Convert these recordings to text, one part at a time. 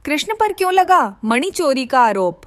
कृष्ण पर क्यों लगा मणि चोरी का आरोप।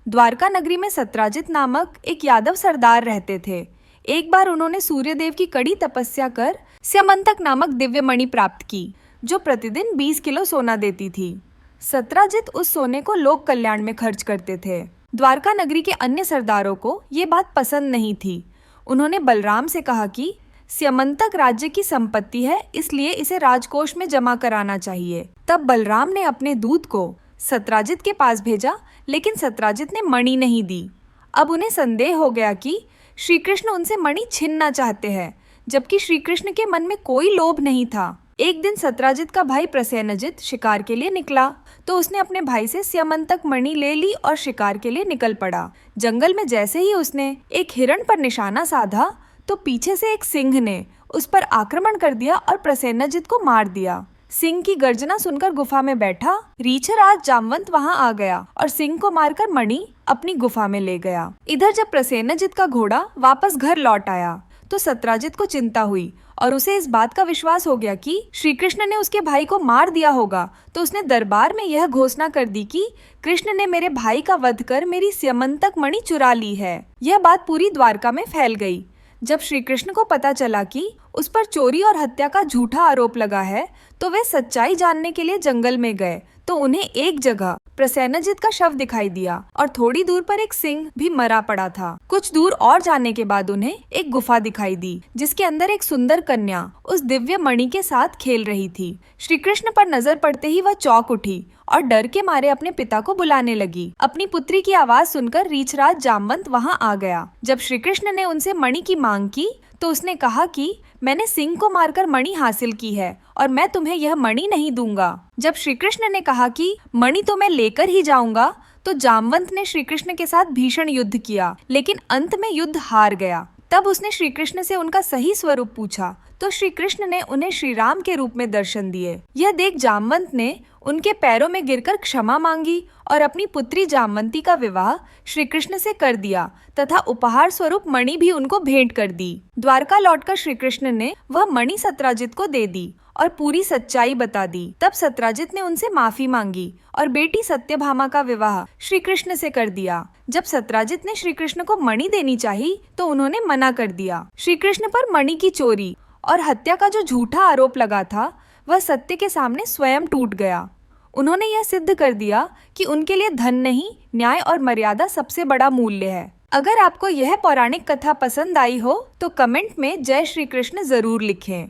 द्वारका नगरी में सत्राजित नामक एक यादव सरदार रहते थे। एक बार उन्होंने सूर्यदेव की कड़ी तपस्या कर स्यमंतक नामक दिव्य मणि प्राप्त की, जो प्रतिदिन 20 किलो सोना देती थी। सत्राजित उस सोने को लोक कल्याण में खर्च करते थे। द्वारका नगरी के अन्य सरदारों को ये बात पसंद नहीं थी। उन्होंने बलराम से कहा कि स्यमंतक राज्य की संपत्ति है, इसलिए इसे राजकोष में जमा कराना चाहिए। तब बलराम ने अपने दूत को सत्राजित के पास भेजा, लेकिन सत्राजित ने मणि नहीं दी। अब उन्हें संदेह हो गया कि श्री कृष्ण उनसे मणि छीनना चाहते हैं, जबकि श्री कृष्ण के मन में कोई लोभ नहीं था। एक दिन सत्राजित का भाई प्रसेनजित शिकार के लिए निकला, तो उसने अपने भाई से स्यमंतक मणि ले ली और शिकार के लिए निकल पड़ा। जंगल में जैसे ही उसने एक हिरण पर निशाना साधा, तो पीछे से एक सिंह ने उस पर आक्रमण कर दिया और प्रसेनजित को मार दिया। सिंह की गर्जना सुनकर गुफा में बैठा रीछराज जामवंत वहां आ गया और सिंह को मारकर मणि अपनी गुफा में ले गया। इधर जब प्रसेनजित का घोड़ा वापस घर लौट आया, तो सत्राजित को चिंता हुई और उसे इस बात का विश्वास हो गया कि श्री कृष्ण ने उसके भाई को मार दिया होगा। तो उसने दरबार में यह घोषणा कर दी कि कृष्ण ने मेरे भाई का वध कर मेरी स्यमंतक मणि चुरा ली है। यह बात पूरी द्वारका में फैल गई। जब श्री कृष्ण को पता चला कि उस पर चोरी और हत्या का झूठा आरोप लगा है, तो वे सच्चाई जानने के लिए जंगल में गए। तो उन्हें एक जगह प्रसेनजित का शव दिखाई दिया और थोड़ी दूर पर एक सिंह भी मरा पड़ा था। कुछ दूर और जाने के बाद उन्हें एक गुफा दिखाई दी, जिसके अंदर एक सुंदर कन्या उस दिव्य मणि के साथ खेल रही थी। श्री कृष्ण पर नजर पड़ते ही वह चौंक उठी और डर के मारे अपने पिता को बुलाने लगी। अपनी पुत्री की आवाज सुनकर रीछराज जामवंत वहां आ गया। जब श्री कृष्ण ने उनसे मणि की मांग की, तो उसने कहा कि मैंने सिंह को मारकर मणि हासिल की है और मैं तुम्हें यह मणि नहीं दूंगा। जब श्री कृष्ण ने कहा कि मणि तो मैं लेकर ही जाऊंगा, तो जामवंत ने श्री कृष्ण के साथ भीषण युद्ध किया, लेकिन अंत में युद्ध हार गया। तब उसने श्री कृष्ण से उनका सही स्वरूप पूछा, तो श्री कृष्ण ने उन्हें श्री राम के रूप में दर्शन दिए। यह देख जामवंत ने उनके पैरों में गिरकर क्षमा मांगी और अपनी पुत्री जामवंती का विवाह श्री कृष्ण से कर दिया तथा उपहार स्वरूप मणि भी उनको भेंट कर दी। द्वारका लौटकर श्री कृष्ण ने वह मणि सत्राजित को दे दी और पूरी सच्चाई बता दी। तब सत्राजित ने उनसे माफी मांगी और बेटी सत्यभामा का विवाह श्री कृष्ण से कर दिया। जब सत्राजित ने श्री कृष्ण को मणि देनी चाही, तो उन्होंने मना कर दिया। श्री कृष्ण पर मणि की चोरी और हत्या का जो झूठा आरोप लगा था, वह सत्य के सामने स्वयं टूट गया। उन्होंने यह सिद्ध कर दिया कि उनके लिए धन नहीं, न्याय और मर्यादा सबसे बड़ा मूल्य है। अगर आपको यह पौराणिक कथा पसंद आई हो, तो कमेंट में जय श्री कृष्ण जरूर लिखें।